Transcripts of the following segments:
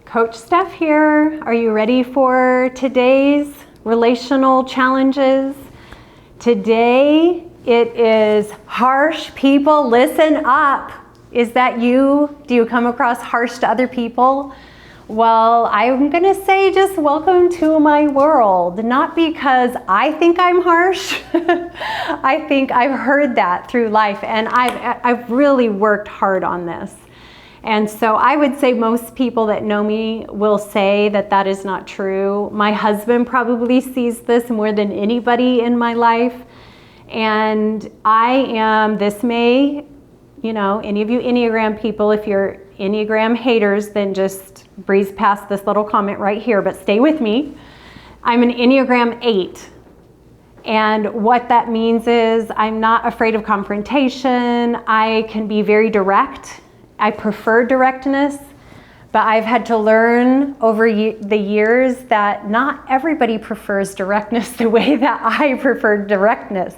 Coach Steph here. Are you ready for today's relational challenges? Today it is harsh people, listen up. Is that you? Do you come across harsh to other people? Well, I'm gonna say just welcome to my world. Not because I think I'm harsh. I think I've heard that through life, and I've really worked hard on this. And so I would say most people that know me will say that that is not true. My husband probably sees this more than anybody in my life. And this may, any of you Enneagram people, if you're Enneagram haters, then just breeze past this little comment right here, but stay with me. I'm an Enneagram 8. And what that means is I'm not afraid of confrontation. I can be very direct. I prefer directness, but I've had to learn over the years that not everybody prefers directness the way that I prefer directness.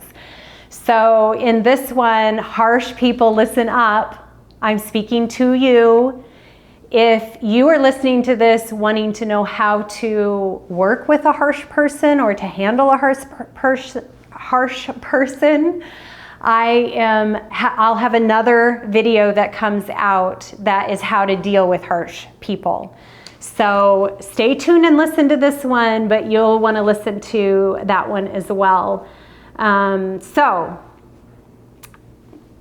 So in this one, harsh people, listen up. I'm speaking to you. If you are listening to this wanting to know how to work with a harsh person or to handle a harsh person, I'll have another video that comes out that is how to deal with harsh people. So stay tuned and listen to this one, but you'll want to listen to that one as well. So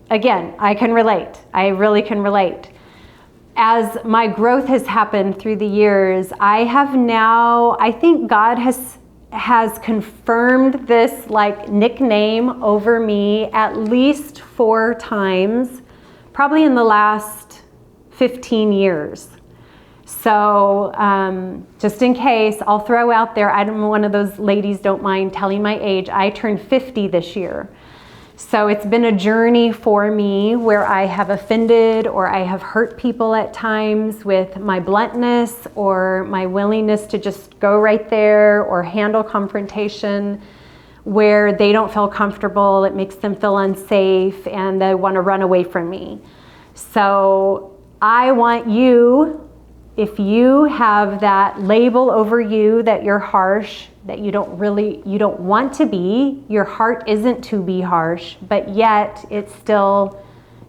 again, I can relate. I really can relate. As my growth has happened through the years, I think God has confirmed this nickname over me at least 4 times, probably in the last 15 years. So just in case, I'll throw out there, I'm one of those ladies, don't mind telling my age. I turned 50 this year. So it's been a journey for me where I have offended or I have hurt people at times with my bluntness or my willingness to just go right there or handle confrontation where they don't feel comfortable. It makes them feel unsafe and they want to run away from me. So I want you, if you have that label over you that you're harsh, that you don't want to be, your heart isn't to be harsh, but yet it still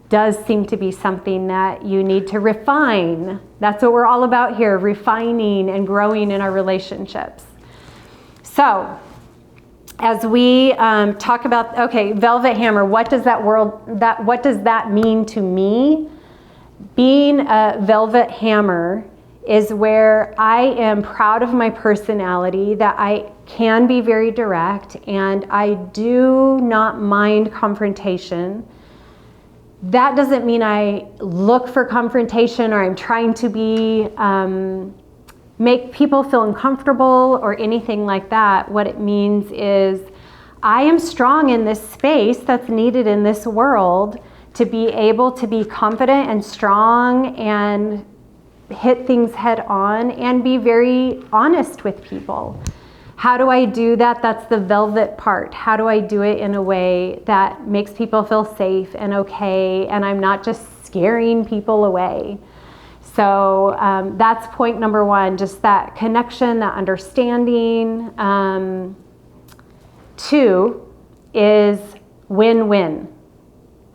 does seem to be something that you need to refine. That's what we're all about here, refining and growing in our relationships. So as we talk about, velvet hammer, what does that mean to me? Being a velvet hammer is where I am proud of my personality, that I can be very direct, and I do not mind confrontation. That doesn't mean I look for confrontation or I'm trying to make people feel uncomfortable or anything like that. What it means is I am strong in this space that's needed in this world to be able to be confident and strong and hit things head on and be very honest with people. How do I do that? That's the velvet part. How do I do it in a way that makes people feel safe and okay, and I'm not just scaring people away? So that's point number 1, just that connection, that understanding. 2 is win-win.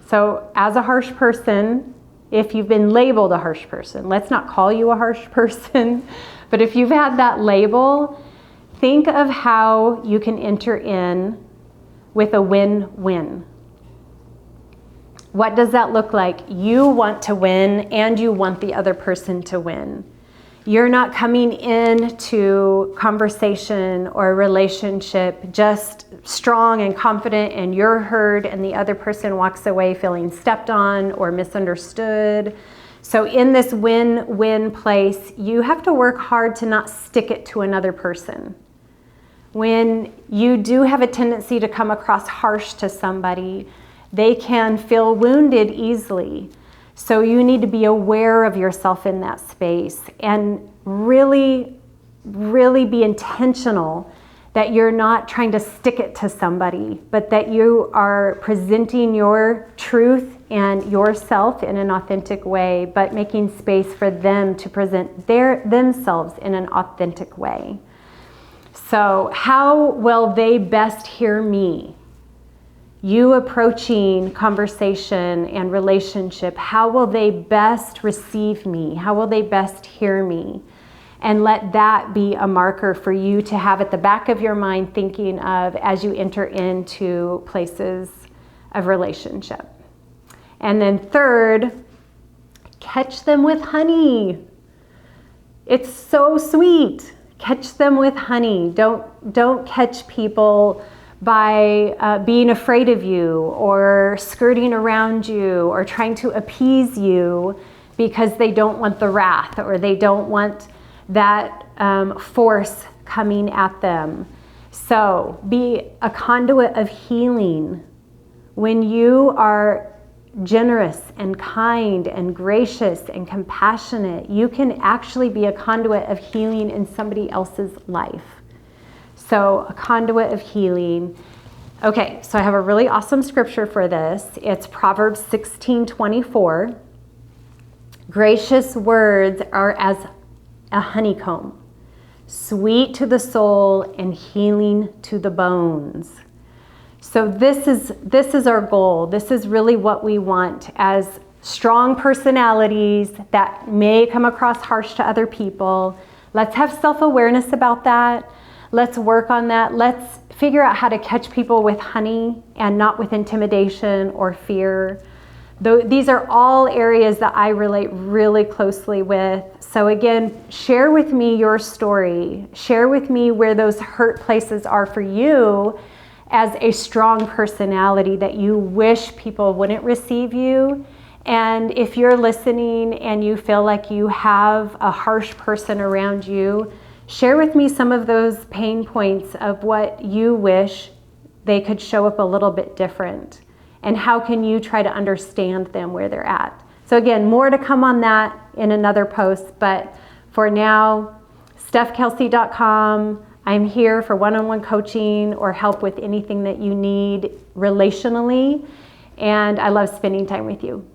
So as a harsh person, if you've been labeled a harsh person, let's not call you a harsh person, but if you've had that label, think of how you can enter in with a win-win. What does that look like? You want to win and you want the other person to win. You're not coming into conversation or relationship just strong and confident and you're heard and the other person walks away feeling stepped on or misunderstood. So in this win-win place, you have to work hard to not stick it to another person. When you do have a tendency to come across harsh to somebody, they can feel wounded easily. So you need to be aware of yourself in that space and really, really be intentional that you're not trying to stick it to somebody, but that you are presenting your truth and yourself in an authentic way, but making space for them to present themselves in an authentic way. So how will they best hear me? You approaching conversation and relationship, how will they best receive me? How will they best hear me? And let that be a marker for you to have at the back of your mind thinking of as you enter into places of relationship. And then third, catch them with honey. It's so sweet. Catch them with honey. Don't catch people by being afraid of you or skirting around you or trying to appease you because they don't want the wrath or they don't want that force coming at them. So be a conduit of healing. When you are generous and kind and gracious and compassionate, you can actually be a conduit of healing in somebody else's life. So a conduit of healing. Okay, so I have a really awesome scripture for this. It's Proverbs 16:24. Gracious words are as a honeycomb, sweet to the soul and healing to the bones. So this is our goal. This is really what we want as strong personalities that may come across harsh to other people. Let's have self-awareness about that. Let's work on that. Let's figure out how to catch people with honey and not with intimidation or fear. These are all areas that I relate really closely with. So again, share with me your story. Share with me where those hurt places are for you as a strong personality that you wish people wouldn't receive you. And if you're listening and you feel like you have a harsh person around you, share with me some of those pain points of what you wish they could show up a little bit different. And how can you try to understand them where they're at? So again, more to come on that in another post. But for now, StephKelsey.com. I'm here for one-on-one coaching or help with anything that you need relationally. And I love spending time with you.